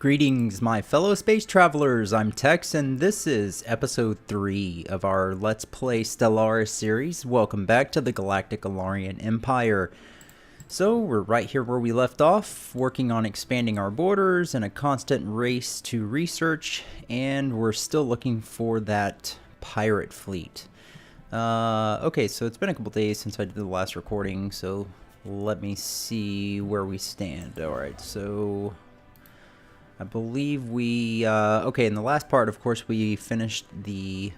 Greetings, my fellow space travelers. I'm Tex, and this is episode 3 of our Let's Play Stellaris series. Welcome back to the Galactic Alarian Empire. So, we're right here where we left off, working on expanding our borders in a constant race to research, and we're still looking for that pirate fleet. Okay, so it's been a couple days since I did the last recording, so let me see where we stand. Alright, so I believe we, okay, in the last part, of course, we finished the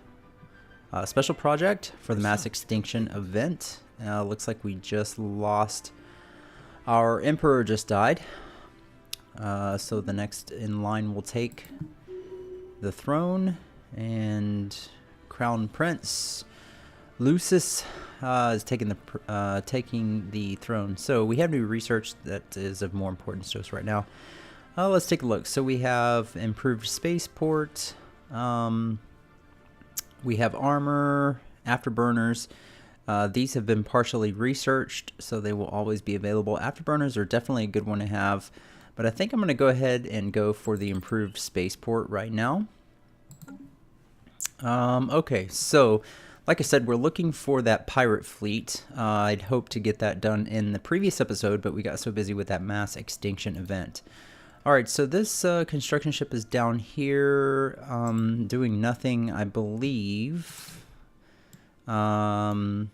special project for the mass extinction event. Looks like we just lost, our emperor just died. So the next in line will take the throne, and Crown Prince Lucis is taking the throne. So we have new research that is of more importance to us right now. Let's take a look. So we have improved spaceport. We have armor, afterburners. These have been partially researched, so they will always be available. Afterburners are definitely a good one to have, but I think I'm going to go ahead and go for the improved spaceport right now. Okay, so like I said, we're looking for that pirate fleet. I'd hoped to get that done in the previous episode, but we got so busy with that mass extinction event. Alright, so this construction ship is down here, doing nothing, I believe. That's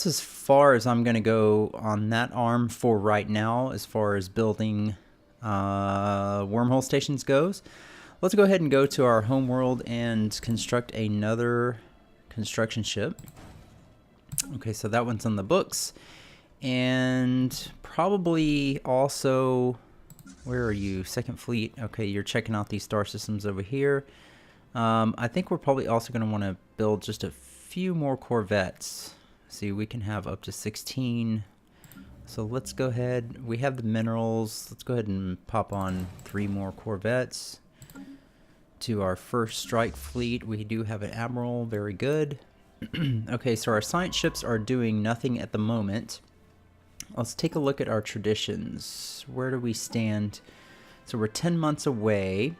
as far as I'm going to go on that arm for right now, as far as building wormhole stations goes. Let's go ahead and go to our home world and construct another construction ship. Okay, so that one's on the books. And probably also... Where are you? Second Fleet. Okay, you're checking out these star systems over here. I think we're probably also going to want to build just a few more corvettes. See, we can have up to 16. So let's go ahead. We have the minerals. Let's go ahead and pop on 3 more corvettes to our first strike fleet. We do have an admiral. Very good. Okay, so our science ships are doing nothing at the moment. Let's take a look at our traditions. Where do we stand? So we're 10 months away.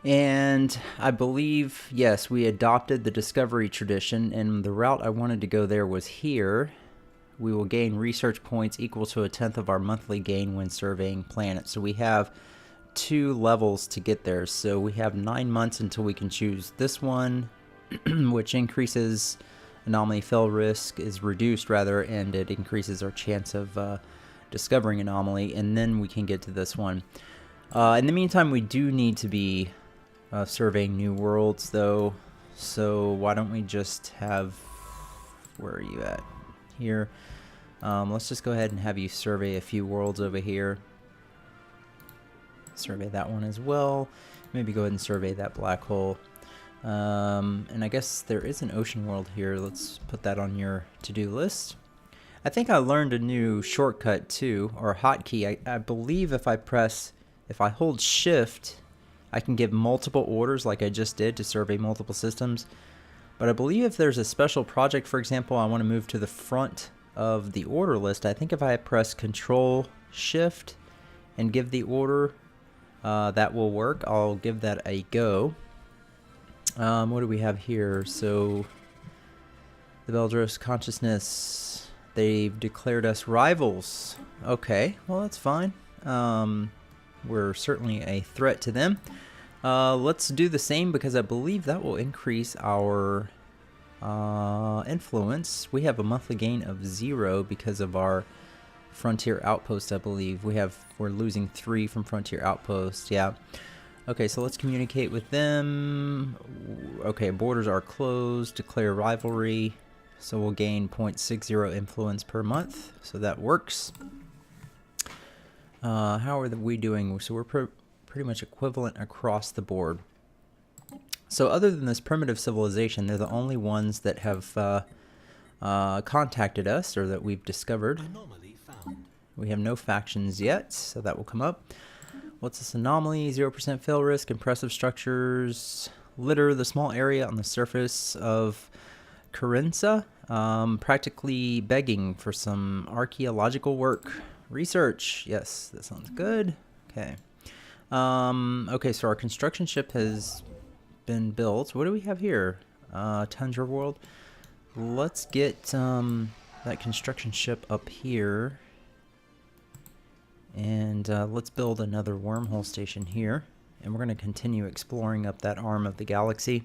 And I believe, yes, we adopted the discovery tradition, and the route I wanted to go there was here. We will gain research points equal to 1/10 of our monthly gain when surveying planets. So we have 2 levels to get there. So we have 9 months until we can choose this one, which increases... anomaly fail risk is reduced rather, and it increases our chance of discovering anomaly, and then we can get to this one. In the meantime, we do need to be surveying new worlds though, so why don't we just have, where are you at? Here. Let's just go ahead and have you survey a few worlds over here. Survey that one as well. Maybe go ahead and survey that black hole. And I guess there is an ocean world here. Let's put that on your to-do list. I think I learned a new shortcut too, or hotkey. I believe if I hold shift, I can give multiple orders like I just did to survey multiple systems. But I believe if there's a special project, for example, I want to move to the front of the order list, I think if I press Control Shift and give the order, that will work. I'll give that a go. What do we have here? So, the Beldros Consciousness, they've declared us rivals. Okay, well that's fine. We're certainly a threat to them. Let's do the same because I believe that will increase our influence. We have a monthly gain of 0 because of our Frontier Outpost, I believe. We're losing 3 from Frontier Outpost, yeah. Okay, so let's communicate with them. Okay, borders are closed. Declare rivalry. So we'll gain 0.60 influence per month. So that works. How are we doing? So we're pretty much equivalent across the board. So other than this primitive civilization, they're the only ones that have contacted us, or that we've discovered. Anomaly found. We have no factions yet, so that will come up. What's this anomaly? 0% fail risk. Impressive structures litter the small area on the surface of Carinsa, practically begging for some archaeological work. Research. Yes, that sounds good. Okay. Okay, so our construction ship has been built. What do we have here? Tundra World. Let's get that construction ship up here. And let's build another wormhole station here. And we're going to continue exploring up that arm of the galaxy.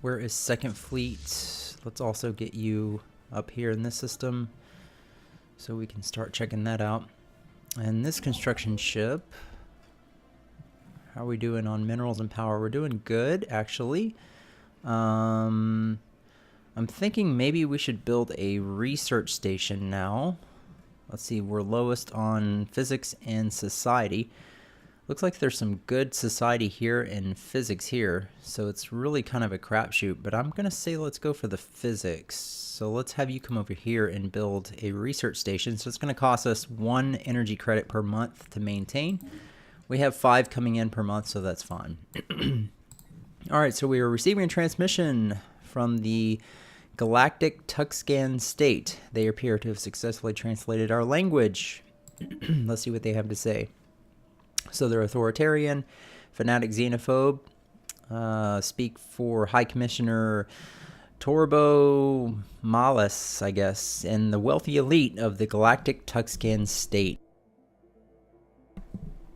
Where is Second Fleet? Let's also get you up here in this system so we can start checking that out. And this construction ship, how are we doing on minerals and power? We're doing good, actually. I'm thinking maybe we should build a research station now. Let's see, we're lowest on physics and society. Looks like there's some good society here and physics here, so it's really kind of a crapshoot, but I'm gonna say let's go for the physics. So let's have you come over here and build a research station. So it's gonna cost us 1 energy credit per month to maintain. We have 5 coming in per month, so that's fine. Alright, so we are receiving a transmission from the Galactic Tuxcan state. They appear to have successfully translated our language. Let's see what they have to say. So they're authoritarian, fanatic xenophobe, speak for High Commissioner Torbo Malis, I guess, and the wealthy elite of the Galactic Tuxcan state.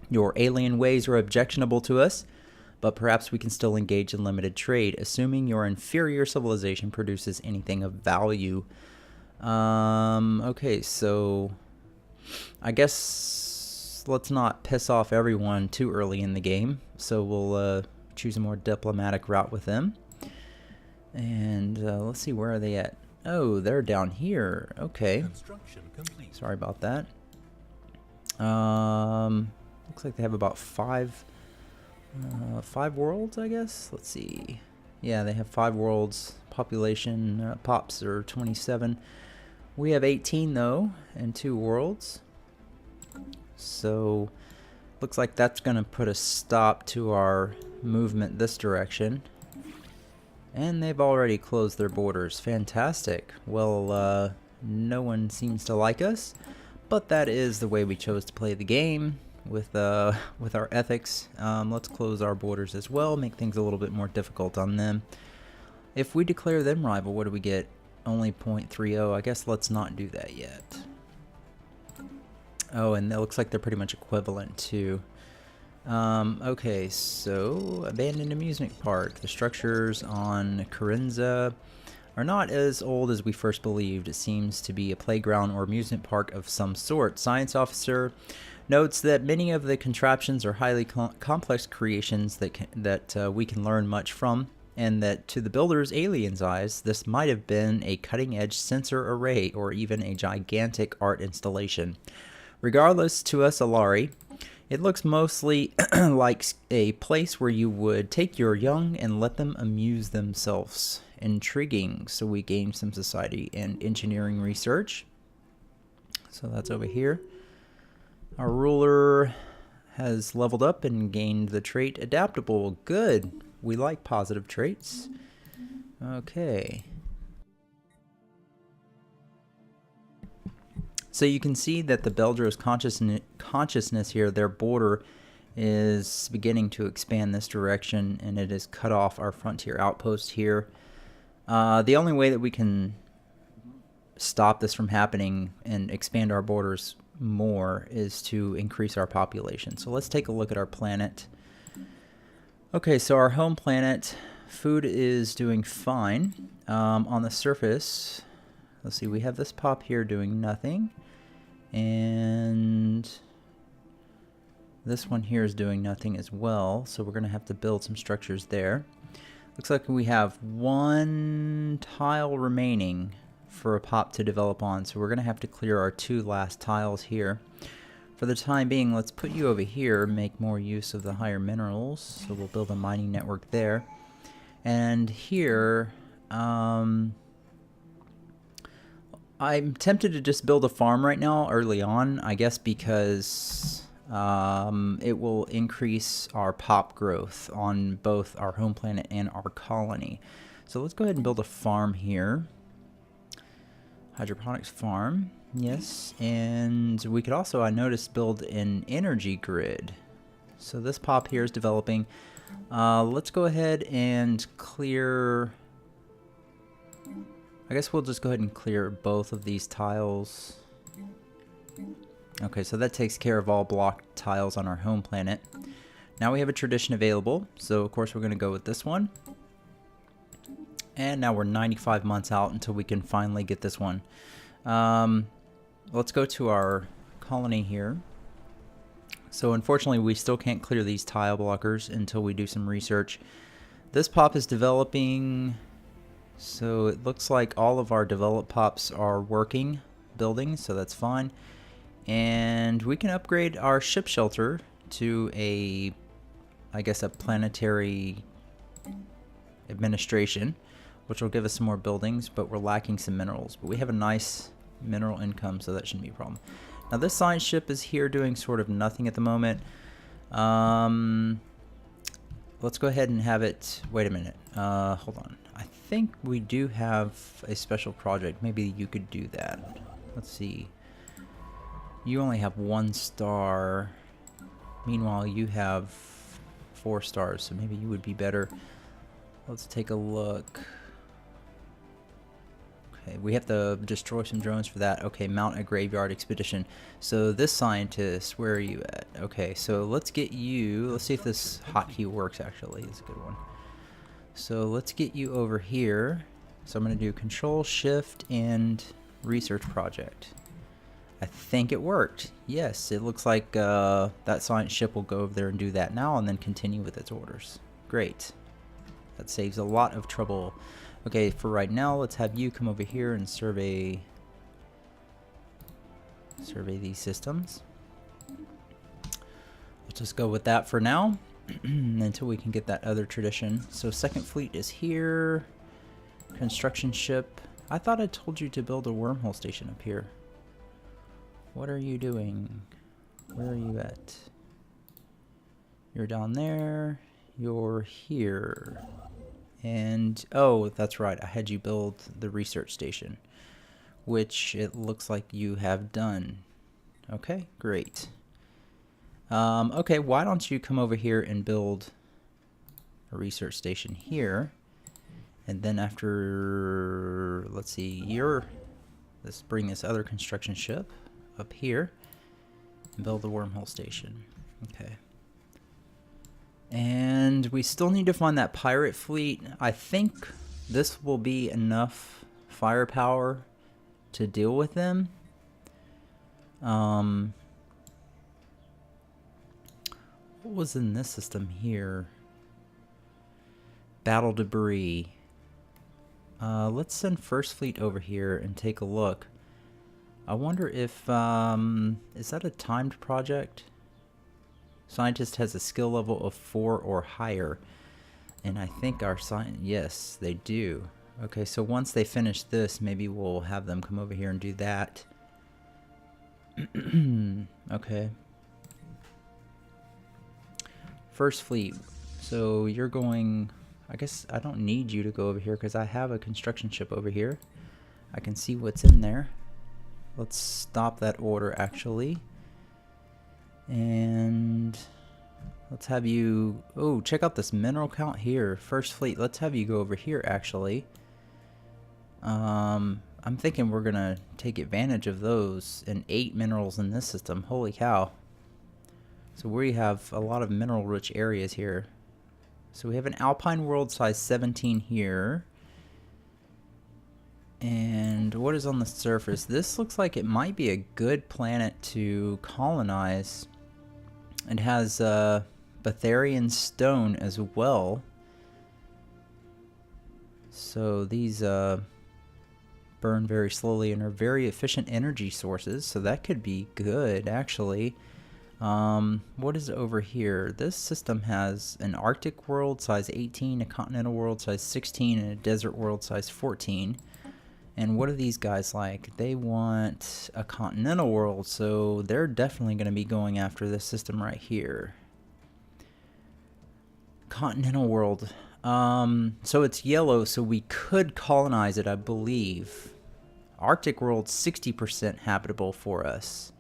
Your alien ways are objectionable to us, but perhaps we can still engage in limited trade, assuming your inferior civilization produces anything of value. Okay, so I guess let's not piss off everyone too early in the game, so we'll choose a more diplomatic route with them. And let's see, where are they at? Oh, they're down here. Okay. Sorry about that. Looks like they have about 5 worlds, I guess. Let's see. Yeah, they have 5 worlds. Population pops are 27. We have 18 though, and 2 worlds. So looks like that's going to put a stop to our movement this direction. And they've already closed their borders. Fantastic. Well, no one seems to like us, but that is the way we chose to play the game with our ethics. Let's close our borders as well, make things a little bit more difficult on them. If we declare them rival, what do we get? Only 0.30. I guess let's not do that yet. Oh, and it looks like they're pretty much equivalent too. Okay, so abandoned amusement park. The structures on Corinza are not as old as we first believed. It seems to be a playground or amusement park of some sort. Science officer notes that many of the contraptions are highly complex creations that we can learn much from, and that to the builder's alien's eyes, this might have been a cutting-edge sensor array or even a gigantic art installation. Regardless, to us Alari, it looks mostly like a place where you would take your young and let them amuse themselves. Intriguing. So we gain some society and engineering research. So that's over here. Our ruler has leveled up and gained the trait adaptable. Good. We like positive traits. Okay. So you can see that the Beldro's consciousness here, their border is beginning to expand this direction, and it has cut off our frontier outpost here. The only way that we can stop this from happening and expand our borders more is to increase our population. So let's take a look at our planet. Okay, so our home planet, food is doing fine. On the surface, let's see, we have this pop here doing nothing. And this one here is doing nothing as well, so we're going to have to build some structures there. Looks like we have 1 tile remaining for a pop to develop on, so we're going to have to clear our 2 last tiles here. For the time being, let's put you over here, make more use of the higher minerals, so we'll build a mining network there. And here, I'm tempted to just build a farm right now early on, I guess because it will increase our pop growth on both our home planet and our colony. So let's go ahead and build a farm here. Hydroponics farm. Yes, and we could also, I noticed, build an energy grid. So this pop here is developing. Let's go ahead and clear... I guess we'll just go ahead and clear both of these tiles. Okay, so that takes care of all blocked tiles on our home planet. Now we have a tradition available, so of course we're going to go with this one. And now we're 95 months out until we can finally get this one. Let's go to our colony here. So unfortunately we still can't clear these tile blockers until we do some research. This pop is developing, so it looks like all of our developed pops are working, building, so that's fine. And we can upgrade our ship shelter to a, I guess, a planetary administration, which will give us some more buildings, but we're lacking some minerals. But we have a nice mineral income, so that shouldn't be a problem. Now this science ship is here doing sort of nothing at the moment. Let's go ahead and have it, wait a minute, hold on. I think we do have a special project. Maybe you could do that. Let's see. You only have 1 star. Meanwhile, you have 4 stars, so maybe you would be better. Let's take a look. Okay, we have to destroy some drones for that. Okay, mount a graveyard expedition. So this scientist, where are you at? Okay, so let's get you, let's see if this hotkey works actually. It's a good one. So let's get you over here. So I'm going to do Control, Shift, and Research Project. I think it worked. Yes, it looks like that science ship will go over there and do that now and then continue with its orders. Great. That saves a lot of trouble. Okay, for right now, let's have you come over here and survey these systems. Let's just go with that for now until we can get that other tradition. So second fleet is here. Construction ship. I thought I told you to build a wormhole station up here. What are you doing? Where are you at? You're down there. You're here. And, oh, that's right. I had you build the research station, which it looks like you have done. Okay, great. Okay, why don't you come over here and build a research station here. And then after, let's see, let's bring this other construction ship up here and build the wormhole station. Okay. And we still need to find that pirate fleet. I think this will be enough firepower to deal with them. What was in this system here? Battle debris. Let's send First Fleet over here and take a look. I wonder if, is that a timed project? Scientist has a skill level of 4 or higher. And I think our yes, they do. Okay, so once they finish this, maybe we'll have them come over here and do that. Okay. First Fleet. So you're going, I guess I don't need you to go over here because I have a construction ship over here. I can see what's in there. Let's stop that order actually. And let's have you, oh, check out this mineral count here. First Fleet, let's have you go over here actually. I'm thinking we're gonna take advantage of those, and 8 minerals in this system. Holy cow. So we have a lot of mineral rich areas here. So we have an Alpine world size 17 here. And what is on the surface? This looks like it might be a good planet to colonize. It has Betharian stone as well. So these burn very slowly and are very efficient energy sources. So that could be good actually. What is over here? This system has an Arctic world size 18, a continental world size 16, and a desert world size 14. And what are these guys like? They want a continental world, so they're definitely going to be going after this system right here. Continental world. So it's yellow, so we could colonize it, I believe. Arctic world, 60% habitable for us.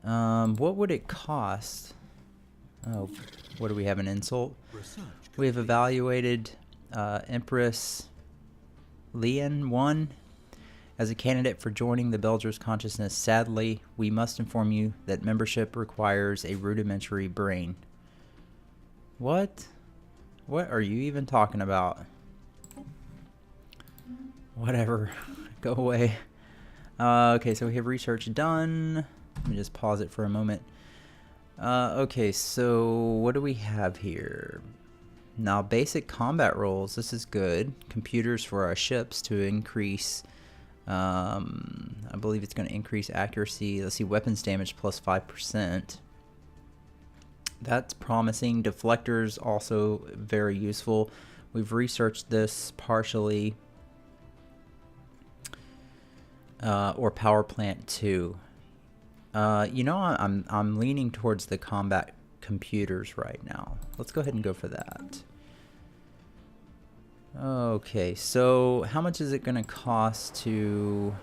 What would it cost? Oh, what do we have, an insult? We have evaluated Empress Lian 1 as a candidate for joining the Belger's consciousness. Sadly, we must inform you that membership requires a rudimentary brain. What? What are you even talking about? Whatever. Go away. Okay, so we have research done. Let me just pause it for a moment. Okay, so what do we have here? Now, basic combat rolls. This is good. Computers for our ships to increase. I believe it's going to increase accuracy. Let's see, weapons damage plus 5%. That's promising. Deflectors also very useful. We've researched this partially. Or power plant 2. You know, I'm leaning towards the combat computers right now. Let's go ahead and go for that. Okay, so how much is it going to cost to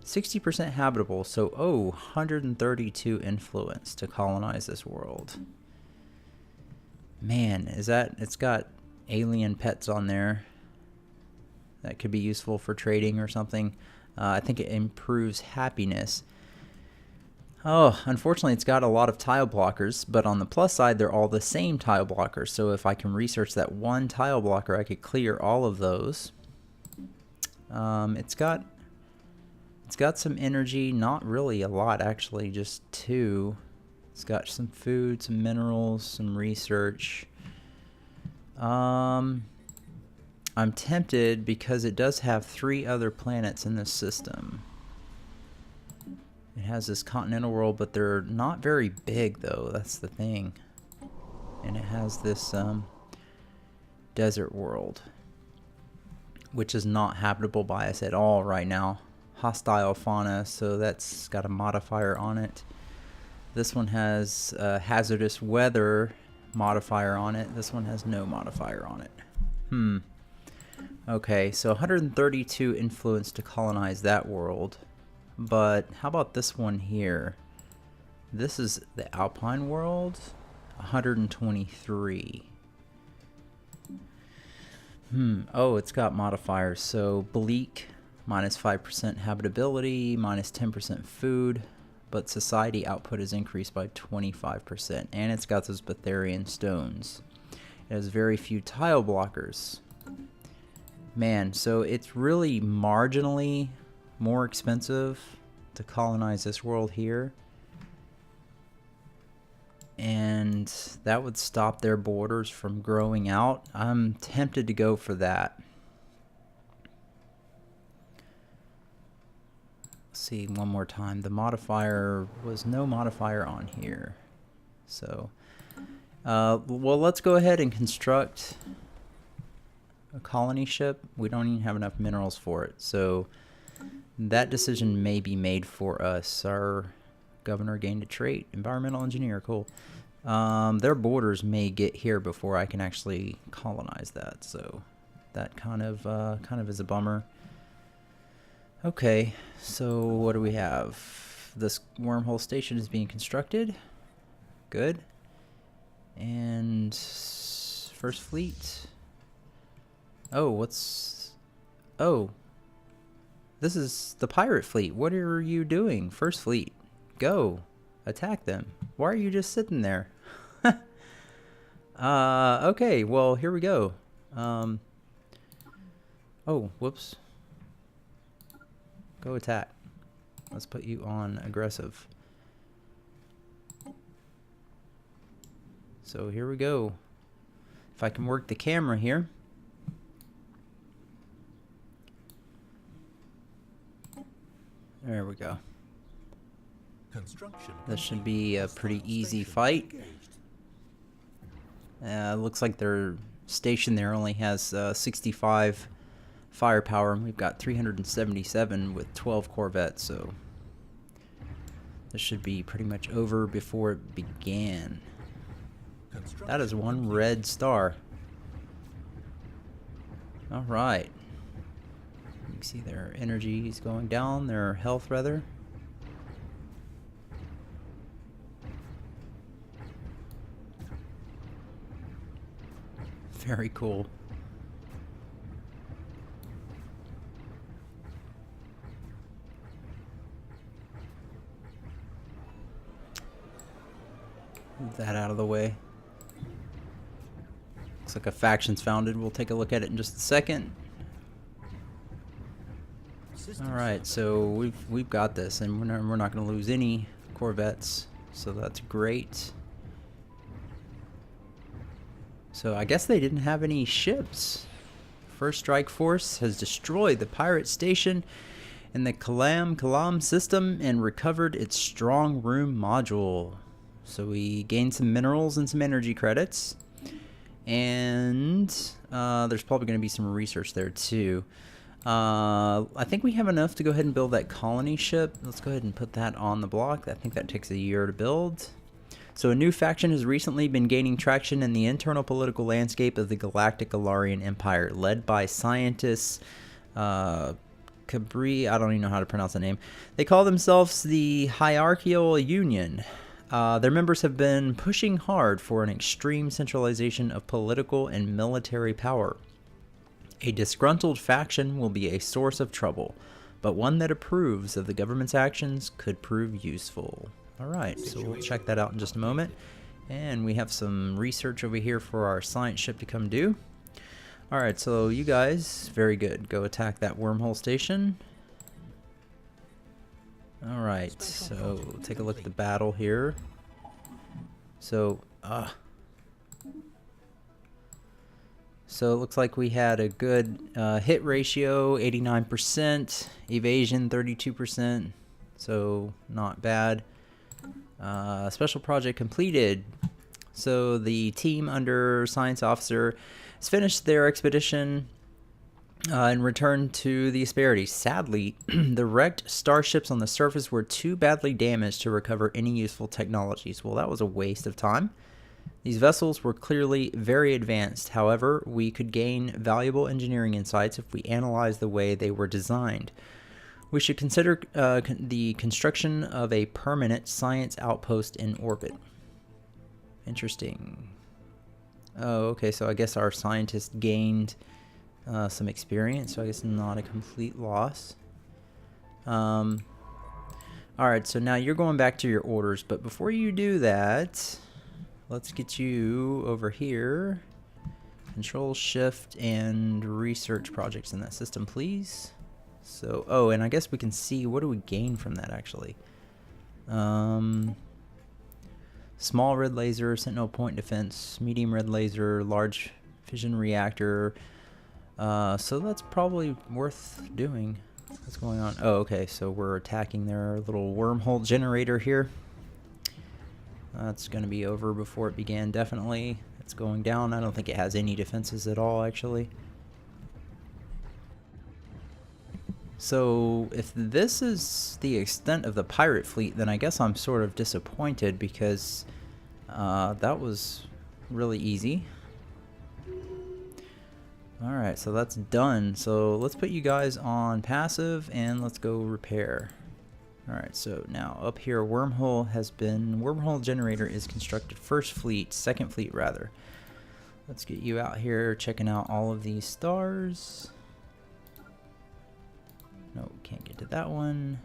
60% habitable? So, 132 influence to colonize this world. Man, is that, it's got alien pets on there. That could be useful for trading or something. I think it improves happiness. Oh, unfortunately, it's got a lot of tile blockers, but on the plus side, they're all the same tile blockers. So if I can research that one tile blocker, I could clear all of those. It's got some energy, not really a lot actually, just 2. It's got some food, some minerals, some research. I'm tempted because it does have 3 other planets in this system. It has this continental world, but they're not very big though, that's the thing. And it has this desert world, which is not habitable by us at all right now. Hostile fauna, so that's got a modifier on it. This one has hazardous weather modifier on it. This one has no modifier on it. Okay, so 132 influence to colonize that world. But how about this one here? This is the Alpine world. 123. Oh, it's got modifiers. So bleak, minus 5% habitability, minus 10% food. But society output is increased by 25%. And it's got those Betharian stones. It has very few tile blockers. Man, so it's really marginally more expensive to colonize this world here. And that would stop their borders from growing out. I'm tempted to go for that. Let's see one more time. The modifier was no modifier on here. So, well, let's go ahead and construct a colony ship. We don't even have enough minerals for it, so that decision may be made for us. Our governor gained a trait, environmental engineer, cool. Their borders may get here before I can actually colonize that, so that kind of is a bummer. Okay, so what do we have? This wormhole station is being constructed. Good. And first fleet. Oh, oh, this is the pirate fleet. What are you doing? First fleet, go attack them. Why are you just sitting there? Okay, well, here we go. Oh, whoops. Go attack. Let's put you on aggressive. So here we go. If I can work the camera here. There we go. This should be a pretty easy fight. Looks like their station there only has 65 firepower, and we've got 377 with 12 corvettes, so this should be pretty much over before it began. That is one red star. Alright. see their energy is going down, their health rather. Very cool. Move that out of the way. Looks like a faction's founded. We'll take a look at it in just a second. Alright, so we've got this, and we're not going to lose any corvettes, so that's great. So I guess they didn't have any ships. First Strike Force has destroyed the pirate station in the Kalam system and recovered its strong room module. So we gained some minerals and some energy credits, and there's probably going to be some research there too. I think we have enough to go ahead and build that colony ship. Let's go ahead and put that on the block. I think that takes a year to build. So a new faction has recently been gaining traction in the internal political landscape of the Galactic Alarian Empire, led by scientists Cabri, I don't even know how to pronounce the name. They call themselves the Hierarchical Union. Their members have been pushing hard for an extreme centralization of political and military power. A disgruntled faction will be a source of trouble, but one that approves of the government's actions could prove useful. Alright, so we'll check that out in just a moment. And we have some research over here for our science ship to come do. Alright, so you guys, very good. Go attack that wormhole station. Alright, so take a look at the battle here. So it looks like we had a good hit ratio, 89%, evasion 32%, so not bad. Special project completed. So the team under Science Officer has finished their expedition and returned to the Hesperides. Sadly, the wrecked starships on the surface were too badly damaged to recover any useful technologies. Well, that was a waste of time. These vessels were clearly very advanced. However, we could gain valuable engineering insights if we analyzed the way they were designed. We should consider the construction of a permanent science outpost in orbit. Interesting. Oh, okay, so I guess our scientists gained some experience, so I guess not a complete loss. Alright, so now you're going back to your orders, but before you do that, let's get you over here. Control, shift, and research projects in that system, please. So, oh, and I guess we can see, what do we gain from that, actually? Small red laser, sentinel point defense, medium red laser, large fission reactor. So that's probably worth doing. What's going on? Oh, okay, so we're attacking their little wormhole generator here. That's going to be over before it began, definitely. It's going down. I don't think it has any defenses at all, actually. So if this is the extent of the pirate fleet, then I guess I'm sort of disappointed, because that was really easy. Alright, so that's done. So let's put you guys on passive and let's go repair. Alright, so now up here, wormhole generator is constructed. First fleet, second fleet rather. Let's get you out here checking out all of these stars. No, can't get to that one.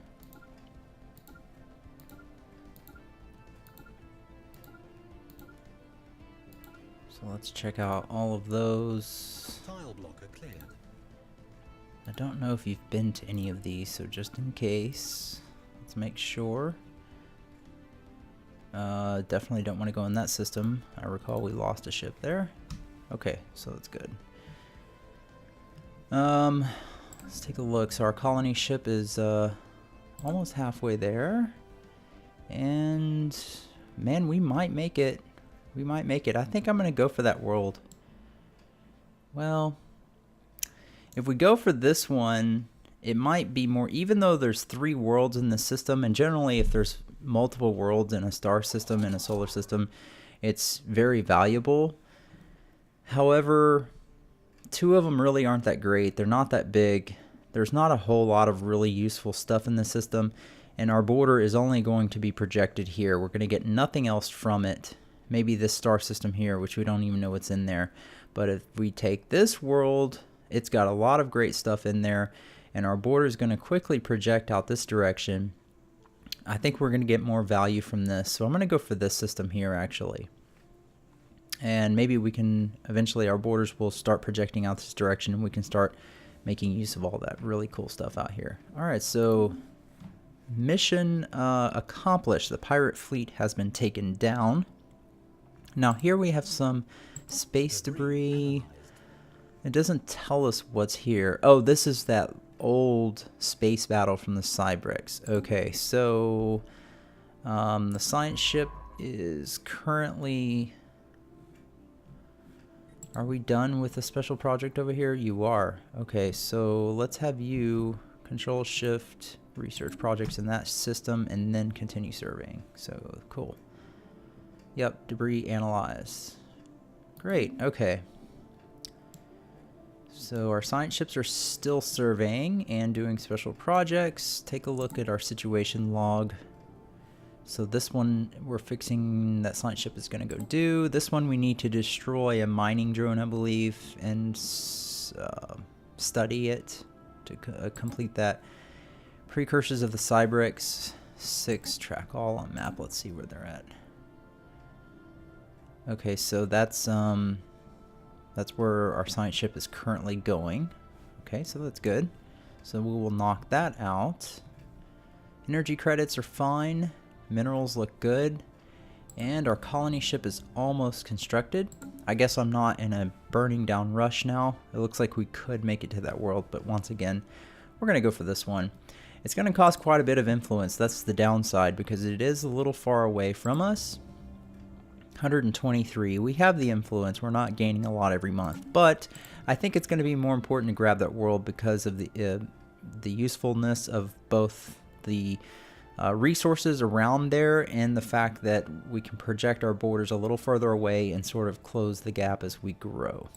So let's check out all of those. Tile blocker clear. I don't know if you've been to any of these, so just in case, let's make sure. Definitely don't want to go in that system. I recall we lost a ship there. Okay, so that's good. Let's take a look. So our colony ship is almost halfway there. And man, we might make it. We might make it. I think I'm going to go for that world. Well, if we go for this one, it might be more, even though there's 3 worlds in the system, and generally if there's multiple worlds in a star system, in a solar system, it's very valuable. However, 2 of them really aren't that great. They're not that big. There's not a whole lot of really useful stuff in the system, and our border is only going to be projected here. We're going to get nothing else from it. Maybe this star system here, which we don't even know what's in there. But if we take this world, it's got a lot of great stuff in there, and our border is going to quickly project out this direction. I think we're going to get more value from this, so I'm going to go for this system here, actually. And maybe we can, eventually our borders will start projecting out this direction, and we can start making use of all that really cool stuff out here. Alright, so mission accomplished. The pirate fleet has been taken down. Now here we have some space debris. It doesn't tell us what's here. Oh, this is that old space battle from the Cybrex. Okay, so the science ship is currently... Are we done with the special project over here? You are. Okay, so let's have you control shift research projects in that system and then continue surveying. So cool. Yep, debris analyze. Great, okay. So our science ships are still surveying and doing special projects. Take a look at our situation log. So this one we're fixing, that science ship is going to go do. This one we need to destroy a mining drone, I believe, and study it to complete that. Precursors of the Cybrex 6, track all on map. Let's see where they're at. Okay, so that's where our science ship is currently going. Okay, so that's good. So we will knock that out. Energy credits are fine. Minerals look good. And our colony ship is almost constructed. I guess I'm not in a burning down rush now. It looks like we could make it to that world, but once again, we're going to go for this one. It's going to cost quite a bit of influence. That's the downside, because it is a little far away from us. 123. We have the influence. We're not gaining a lot every month, but I think it's going to be more important to grab that world because of the usefulness of both the resources around there and the fact that we can project our borders a little further away and sort of close the gap as we grow.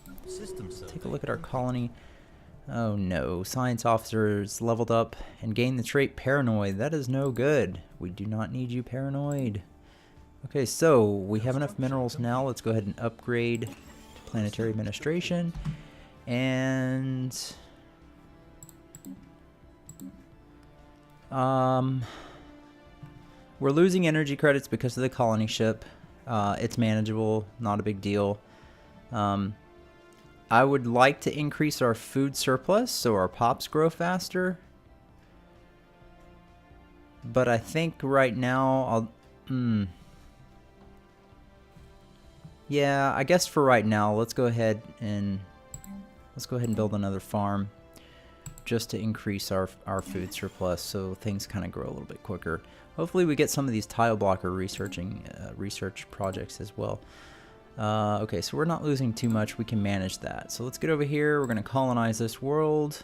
Take a look at our colony. Oh no, science officers leveled up and gained the trait paranoid. That is no good. We do not need you paranoid. Okay, so we have enough minerals now. Let's go ahead and upgrade to planetary administration. And we're losing energy credits because of the colony ship. It's manageable, not a big deal. I would like to increase our food surplus so our pops grow faster. But I think right now yeah, I guess for right now, let's go ahead and build another farm just to increase our food surplus so things kind of grow a little bit quicker. Hopefully we get some of these tile blocker research projects as well. Okay, so we're not losing too much. We can manage that. So let's get over here. We're going to colonize this world.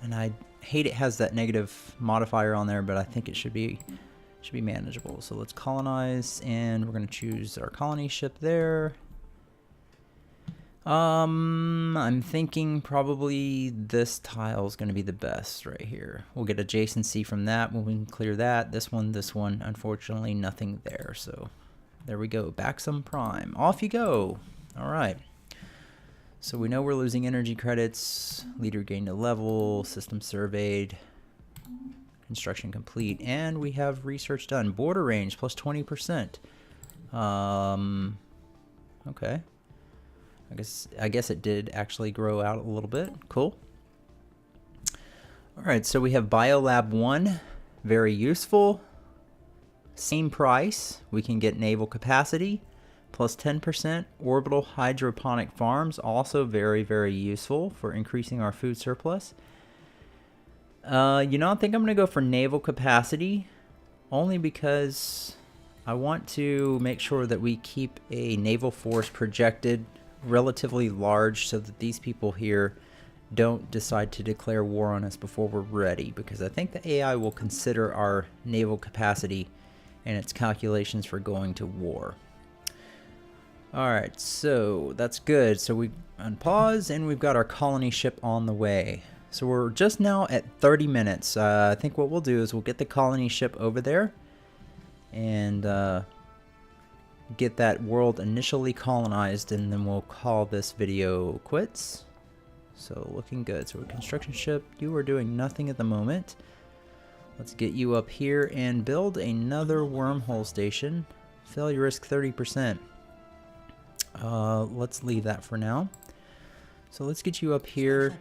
And I hate it has that negative modifier on there, but I think it should be manageable. So let's colonize, and we're going to choose our colony ship there. I'm thinking probably this tile is going to be the best right here. We'll get adjacency from that when we can clear that. This one, unfortunately nothing there. So there we go. Back some prime. Off you go. All right. So we know we're losing energy credits. Leader gained a level. System surveyed. Construction complete, and we have research done. Border range plus 20%. Okay. I guess it did actually grow out a little bit. Cool. All right, so we have Biolab 1, very useful. Same price. We can get naval capacity plus 10%. Orbital hydroponic farms, also very, very useful for increasing our food surplus. You know, I think I'm going to go for naval capacity, only because I want to make sure that we keep a naval force projected relatively large so that these people here don't decide to declare war on us before we're ready, because I think the AI will consider our naval capacity and its calculations for going to war. Alright, so that's good. So we unpause and we've got our colony ship on the way. So we're just now at 30 minutes. I think what we'll do is we'll get the colony ship over there and get that world initially colonized, and then we'll call this video quits. So looking good. So we're construction ship. You are doing nothing at the moment. Let's get you up here and build another wormhole station. Failure risk 30%. Let's leave that for now. So let's get you up here,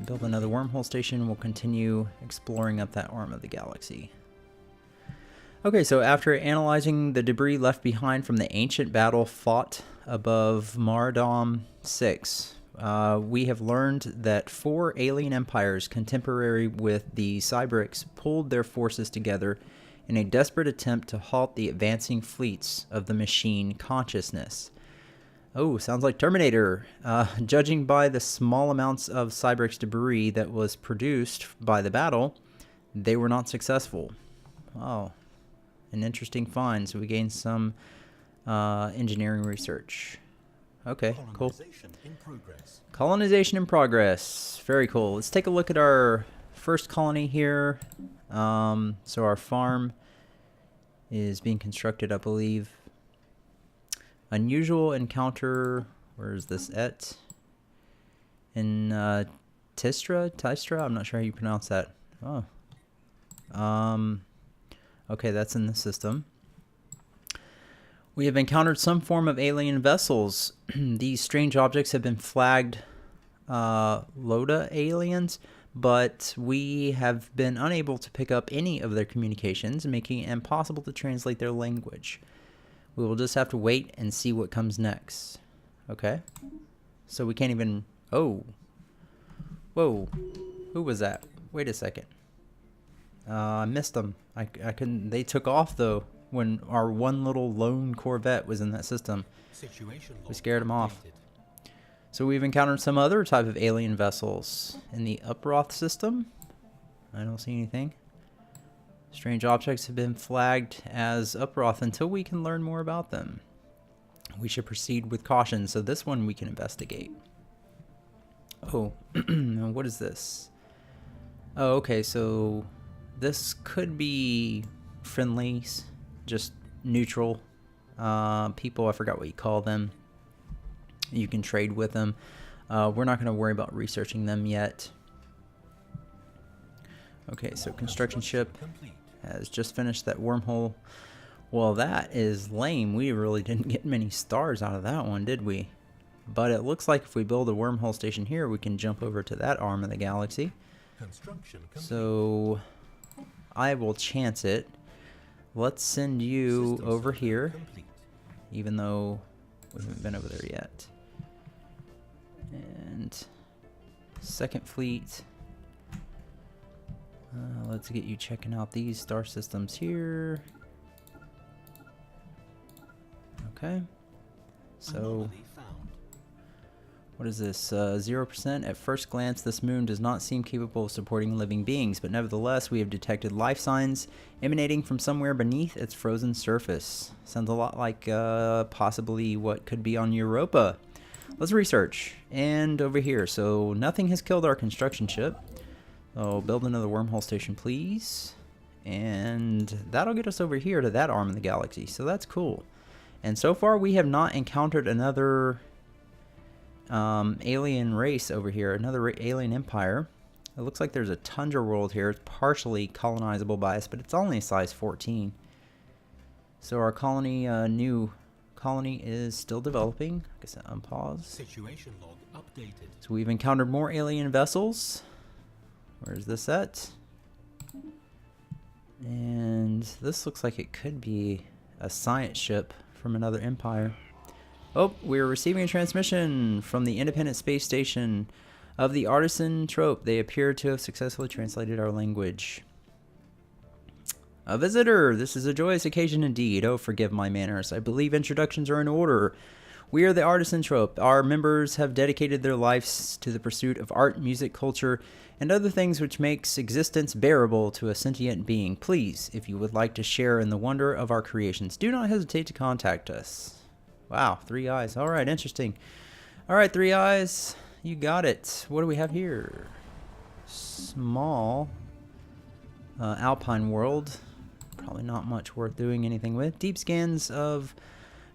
build another wormhole station. We'll continue exploring up that arm of the galaxy. Okay, so after analyzing the debris left behind from the ancient battle fought above Mardom 6, we have learned that 4 alien empires contemporary with the Cybrix pulled their forces together in a desperate attempt to halt the advancing fleets of the machine consciousness. Oh, sounds like Terminator. Judging by the small amounts of Cybrix debris that was produced by the battle, they were not successful. Oh, an interesting find. So we gained some engineering research. Okay, cool. Colonization in progress. Very cool. Let's take a look at our first colony here. So our farm is being constructed, I believe. Unusual encounter. Where is this at? In Tistra? I'm not sure how you pronounce that. Oh. Okay, that's in the system. We have encountered some form of alien vessels. These strange objects have been flagged Loda aliens, but we have been unable to pick up any of their communications, making it impossible to translate their language. We will just have to wait and see what comes next. Okay. So we can't even... Oh. Whoa. Who was that? Wait a second. I missed them. I couldn't... They took off, though, when our one little lone Corvette was in that system. We scared them off. So we've encountered some other type of alien vessels in the Uproth system. I don't see anything. Strange objects have been flagged as Uproth until we can learn more about them. We should proceed with caution, so this one we can investigate. Oh, what is this? Oh, okay, so this could be friendlies, just neutral people. I forgot what you call them. You can trade with them. We're not going to worry about researching them yet. Okay, so construction ship has just finished that wormhole. Well, that is lame. We really didn't get many stars out of that one, did we? But it looks like if we build a wormhole station here, we can jump over to that arm of the galaxy. So I will chance it. Let's send you over here, even though we haven't been over there yet. And second fleet. Let's get you checking out these star systems here. Okay. So, what is this? 0%. At first glance, this moon does not seem capable of supporting living beings, but nevertheless, we have detected life signs emanating from somewhere beneath its frozen surface. Sounds a lot like possibly what could be on Europa. Let's research. And over here. So, nothing has killed our construction ship. So build another wormhole station, please. And that'll get us over here to that arm of the galaxy. So that's cool. And so far we have not encountered another alien race over here, another alien empire. It looks like there's a tundra world here. It's partially colonizable by us, but it's only size 14. So our colony, new colony is still developing. I guess I unpause. Situation log updated. So we've encountered more alien vessels. Where's this at? And this looks like it could be a science ship from another empire. Oh, we're receiving a transmission from the Independent Space Station of the Artisan Trope. They appear to have successfully translated our language. A visitor! This is a joyous occasion indeed. Oh, forgive my manners. I believe introductions are in order. We are the Artisan Trope. Our members have dedicated their lives to the pursuit of art, music, culture, and other things which makes existence bearable to a sentient being. Please, if you would like to share in the wonder of our creations, do not hesitate to contact us. Wow, 3 eyes. All right, interesting. All right, 3 eyes. You got it. What do we have here? Small alpine world. Probably not much worth doing anything with. Deep scans of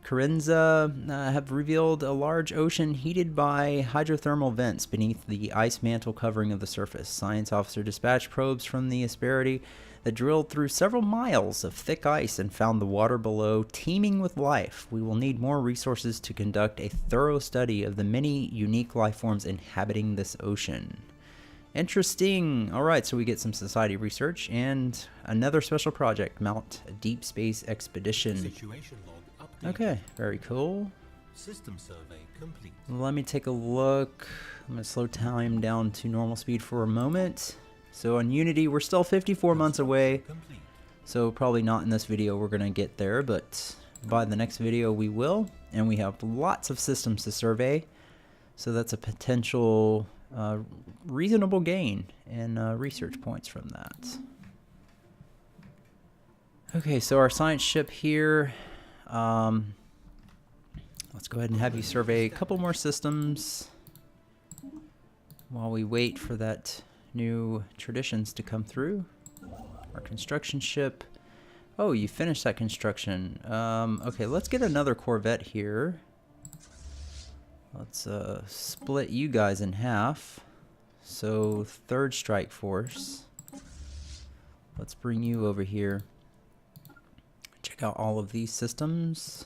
Carenza have revealed a large ocean heated by hydrothermal vents beneath the ice mantle covering of the surface. Science officer dispatched probes from the Asperity that drilled through several miles of thick ice and found the water below teeming with life. We will need more resources to conduct a thorough study of the many unique life forms inhabiting this ocean. Interesting. All right, so we get some society research and another special project, Mount Deep Space Expedition. Situation log updated. Okay, very cool. System survey complete. Let me take a look. I'm going to slow time down to normal speed for a moment. So on Unity, we're still 54 months away. Complete. So probably not in this video we're going to get there, but by the next video we will. And we have lots of systems to survey. So that's a potential reasonable gain in research points from that. Okay, so our science ship here. Let's go ahead and have you survey a couple more systems while we wait for that new traditions to come through. Our construction ship. Oh, you finished that construction. Okay, let's get another Corvette here. Let's split you guys in half. So, 3rd Strike Force. Let's bring you over here. Check out all of these systems,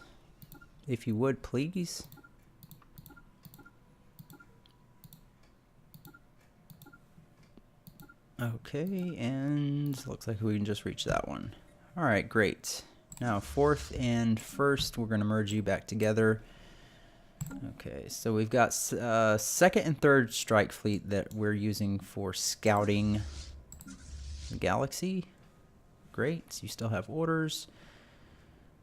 if you would, please. Okay, and looks like we can just reach that one. Alright, great. Now 4th and 1st, we're going to merge you back together. Okay, so we've got 2nd and 3rd Strike Fleet that we're using for scouting the galaxy. Great, so you still have orders.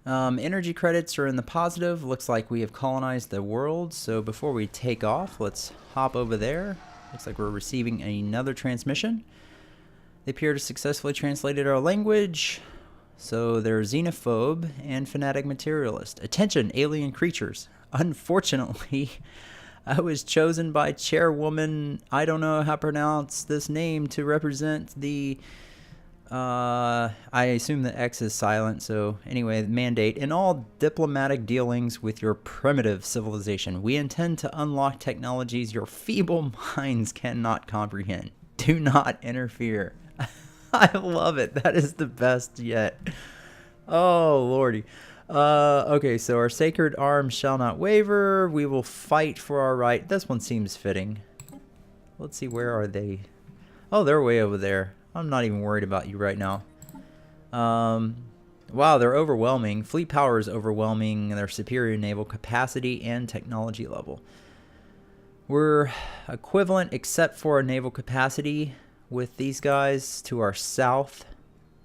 Energy credits are in the positive. Looks like we have colonized the world, so before we take off, let's hop over there. Looks like we're receiving another transmission. They appear to successfully translated our language. So they're xenophobe and fanatic materialist. Attention, alien creatures. Unfortunately, I was chosen by Chairwoman, I don't know how to pronounce this name, to represent the, I assume the X is silent, so anyway, mandate. In all diplomatic dealings with your primitive civilization, we intend to unlock technologies your feeble minds cannot comprehend. Do not interfere. I love it. That is the best yet. Oh, lordy. Okay, so our sacred arms shall not waver. We will fight for our right. This one seems fitting. Let's see, where are they? Oh, they're way over there. I'm not even worried about you right now. Wow, they're overwhelming. Fleet power is overwhelming. Their superior naval capacity and technology level. We're equivalent except for our naval capacity with these guys to our south.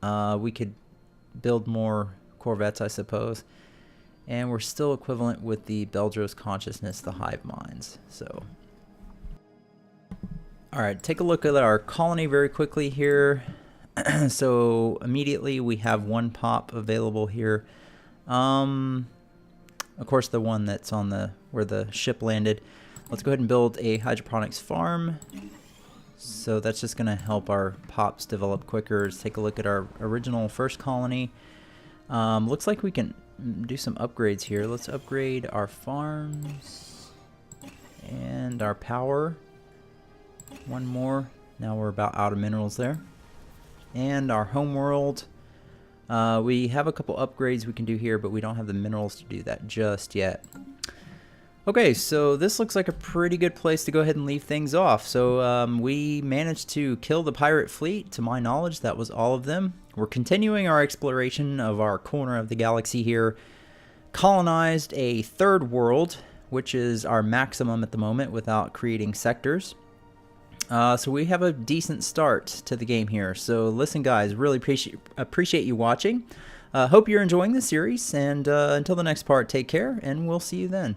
We could build more corvettes, I suppose. And we're still equivalent with the Beldros Consciousness, the hive minds. So, alright, take a look at our colony very quickly here. So immediately we have 1 pop available here. Of course, the one that's on the where the ship landed. Let's go ahead and build a hydroponics farm. So that's just going to help our pops develop quicker. Let's take a look at our original first colony. Looks like we can do some upgrades here. Let's upgrade our farms and our power. 1 more. Now we're about out of minerals there. And our homeworld. We have a couple upgrades we can do here, but we don't have the minerals to do that just yet. Okay, so this looks like a pretty good place to go ahead and leave things off. So we managed to kill the pirate fleet. To my knowledge, that was all of them. We're continuing our exploration of our corner of the galaxy here. Colonized a 3rd world, which is our maximum at the moment without creating sectors. So we have a decent start to the game here. So listen, guys, really appreciate you watching. Hope you're enjoying the series, and until the next part, take care, and we'll see you then.